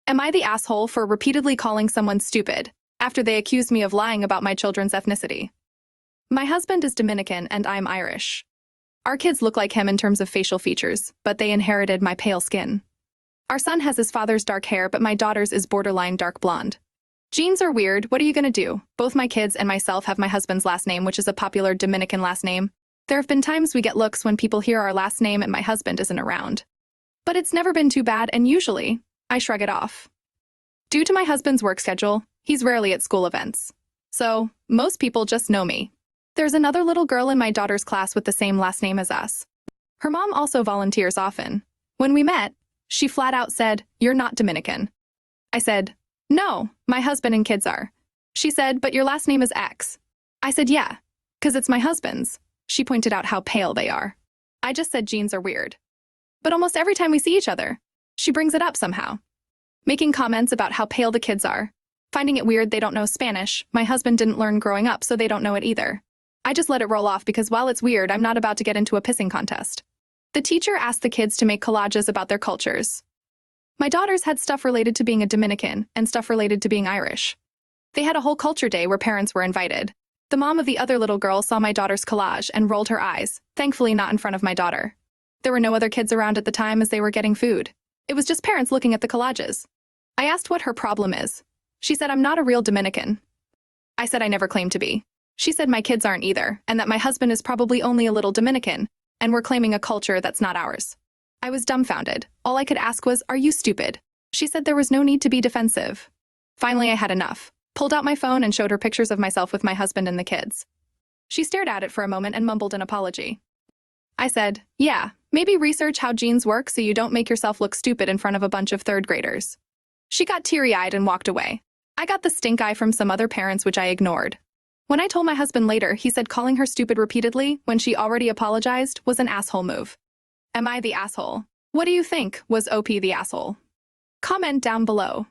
Am I the asshole for repeatedly calling someone stupid after they accused me of lying about my children's ethnicity? My husband is Dominican and I'm Irish. Our kids look like him in terms of facial features, but they inherited my pale skin. Our son has his father's dark hair, but my daughter's is borderline dark blonde. Genes are weird, what are you gonna do? Both my kids and myself have my husband's last name, which is a popular Dominican last name. There have been times we get looks when people hear our last name and my husband isn't around. But it's never been too bad, and usually, I shrug it off. Due to my husband's work schedule, he's rarely at school events. So, most people just know me. There's another little girl in my daughter's class with the same last name as us. Her mom also volunteers often. When we met, she flat out said, "You're not Dominican." I said, "No, my husband and kids are." She said, "But your last name is X." I said, "Yeah, 'cause it's my husband's." She pointed out how pale they are. I just said genes are weird. But almost every time we see each other, she brings it up somehow. Making comments about how pale the kids are. Finding it weird they don't know Spanish. My husband didn't learn growing up, so they don't know it either. I just let it roll off because while it's weird, I'm not about to get into a pissing contest. The teacher asked the kids to make collages about their cultures. My daughters had stuff related to being a Dominican and stuff related to being Irish. They had a whole culture day where parents were invited. The mom of the other little girl saw my daughter's collage and rolled her eyes, thankfully not in front of my daughter. There were no other kids around at the time as they were getting food. It was just parents looking at the collages. I asked what her problem is. She said, "I'm not a real Dominican." I said I never claimed to be. She said my kids aren't either, and that my husband is probably only a little Dominican, and we're claiming a culture that's not ours. I was dumbfounded. All I could ask was, "Are you stupid?" She said there was no need to be defensive. Finally, I had enough. Pulled out my phone and showed her pictures of myself with my husband and the kids. She stared at it for a moment and mumbled an apology. I said, "Yeah, maybe research how genes work so you don't make yourself look stupid in front of a bunch of third graders." She got teary-eyed and walked away. I got the stink eye from some other parents, which I ignored. When I told my husband later, he said calling her stupid repeatedly when she already apologized was an asshole move. Am I the asshole? What do you think? Was OP the asshole? Comment down below.